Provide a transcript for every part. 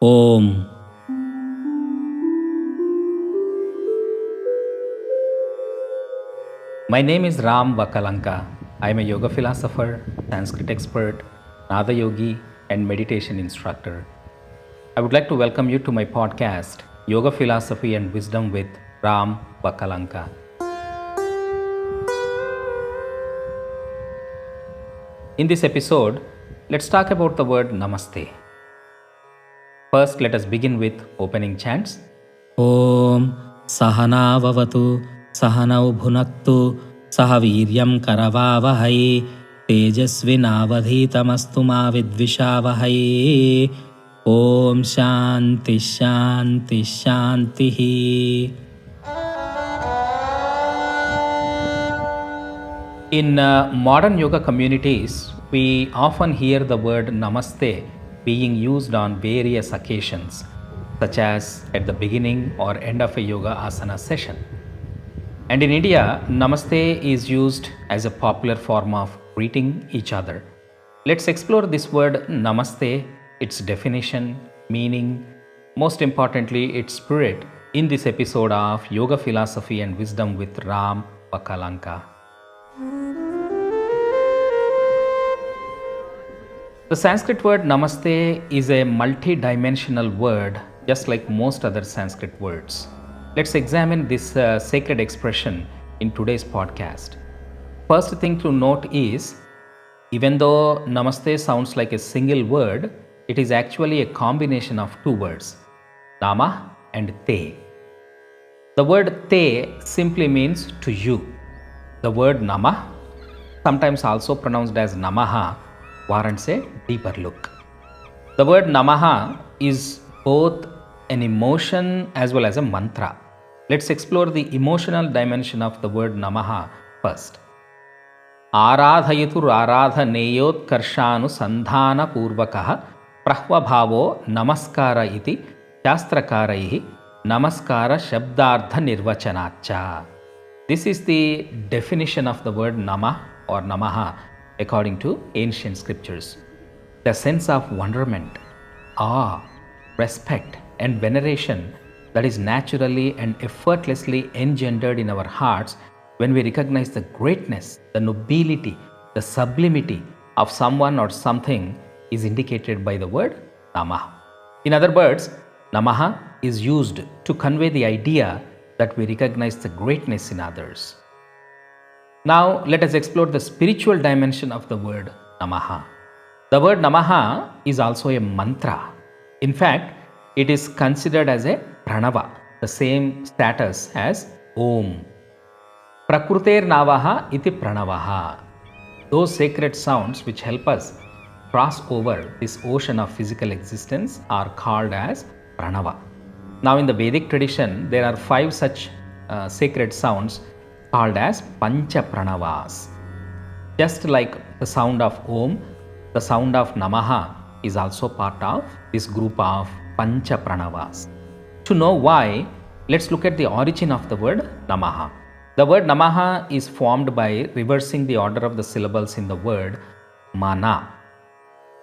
Om. My name is Ram Vakalanka. I am a yoga philosopher, Sanskrit expert, Nada yogi, and meditation instructor. I would like to welcome you to my podcast, Yoga Philosophy and Wisdom with Ram Vakalanka. In this episode, let's talk about the word Namaste. First, let us begin with opening chants. Om Sahana Vavatu Sahanau Bhunaktu Sahaviryam Karavavahai Tejasvinavadhitamastu ma vidvishavahai. Om Shanti Shanti Shanti. In modern yoga communities, we often hear the word Namaste being used on various occasions, such as at the beginning or end of a yoga asana session. And in India, Namaste is used as a popular form of greeting each other. Let's explore this word Namaste, its definition, meaning, most importantly, its spirit in this episode of Yoga Philosophy and Wisdom with Ram Vakalanka. The Sanskrit word Namaste is a multi-dimensional word, just like most other Sanskrit words. Let's examine this sacred expression in today's podcast. First thing to note is, even though Namaste sounds like a single word, it is actually a combination of two words, Nama and Te. The word Te simply means to you. The word Nama, sometimes also pronounced as Namaha, warrants a deeper look. The word Namaha is both an emotion as well as a mantra. Let's explore the emotional dimension of the word Namaha first. Aradhayatur aradhaneyot karshanu sandhana purvakaha prahvabhavo namaskara iti shastrakaraihi namaskara shabdardha nirvachanacha. This is the definition of the word Nama or Namaha according to ancient scriptures. The sense of wonderment, awe, respect, and veneration that is naturally and effortlessly engendered in our hearts when we recognize the greatness, the nobility, the sublimity of someone or something is indicated by the word Nama. In other words, Namaha is used to convey the idea that we recognize the greatness in others. Now, let us explore the spiritual dimension of the word Namaha. The word Namaha is also a mantra. In fact, it is considered as a pranava, the same status as Om. Prakruter Navaha iti pranavaha. Those sacred sounds which help us cross over this ocean of physical existence are called as pranava. Now, in the Vedic tradition, there are 5 such sacred sounds called as Pancha Pranavas. Just like the sound of Om, the sound of Namaha is also part of this group of Pancha Pranavas. To know why, let's look at the origin of the word Namaha. The word Namaha is formed by reversing the order of the syllables in the word Mana.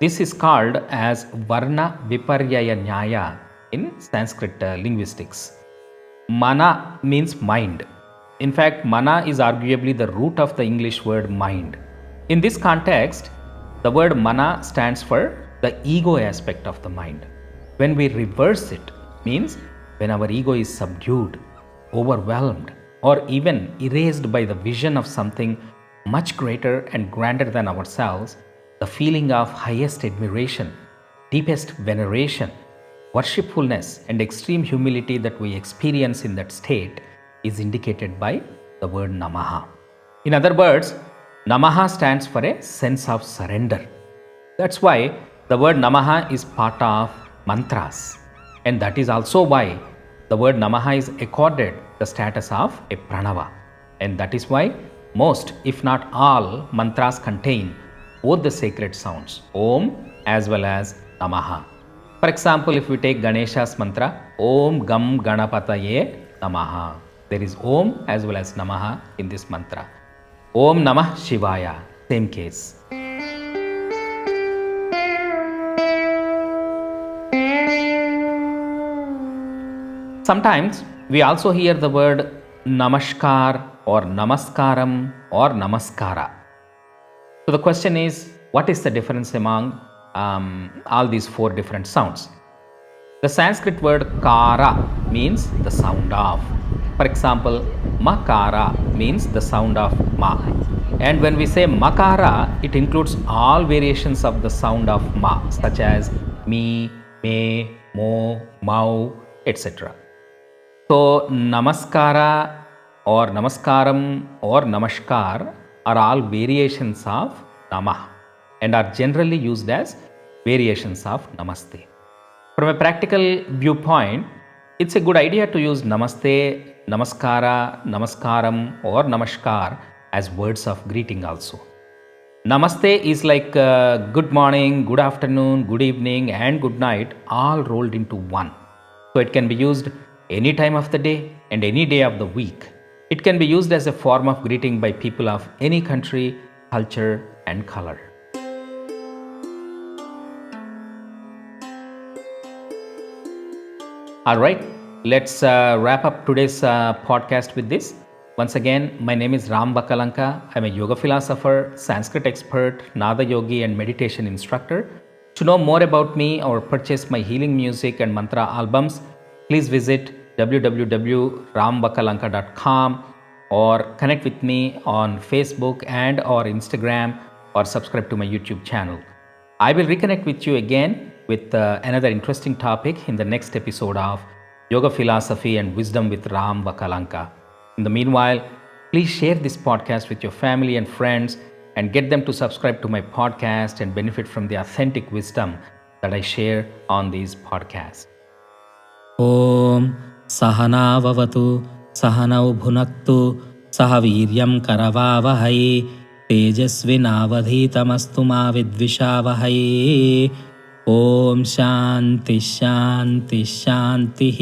This is called as Varna Viparyaya Nyaya in Sanskrit linguistics. Mana means mind. In fact, mana is arguably the root of the English word mind. In this context, the word mana stands for the ego aspect of the mind. When we reverse it, means when our ego is subdued, overwhelmed, or even erased by the vision of something much greater and grander than ourselves, the feeling of highest admiration, deepest veneration, worshipfulness, and extreme humility that we experience in that state is indicated by the word Namaha. In other words, Namaha stands for a sense of surrender. That's why the word Namaha is part of mantras. And that is also why the word Namaha is accorded the status of a pranava. And that is why most, if not all, mantras contain both the sacred sounds, Om as well as Namaha. For example, if we take Ganesha's mantra, Om Gam Ganapataye Namaha. There is Om as well as Namaha in this mantra. Om Namah Shivaya, same case. Sometimes we also hear the word namaskar or namaskaram or namaskara. So the question is, what is the difference among all these four different sounds? The Sanskrit word kara means the sound of. For example, makara means the sound of ma. And when we say makara, it includes all variations of the sound of ma, such as me, me, mo, mau, etc. So, namaskara or namaskaram or namaskar are all variations of namah and are generally used as variations of namaste. From a practical viewpoint, it's a good idea to use namaste, namaskara, namaskaram, or namaskar as words of greeting also. Namaste is like good morning, good afternoon, good evening, and good night all rolled into one. So it can be used any time of the day and any day of the week. It can be used as a form of greeting by people of any country, culture, and color. All right, let's wrap up today's podcast with this. Once again, my name is Ram Bakalanka. I'm a yoga philosopher, Sanskrit expert, Nada yogi, and meditation instructor. To know more about me or purchase my healing music and mantra albums, please visit www.rambakalanka.com or connect with me on Facebook and or Instagram or subscribe to my YouTube channel. I will reconnect with you again with another interesting topic in the next episode of Yoga Philosophy and Wisdom with Ram Bakalanka. In the meanwhile, please share this podcast with your family and friends and get them to subscribe to my podcast and benefit from the authentic wisdom that I share on these podcasts. ॐ सहनाववतु सहनौ भुनक्तु सह वीर्यं करवावहै तेजस्विनावधीतमस्तु मा विद्विषावहै ॐ शान्तिः शान्तिः शान्तिः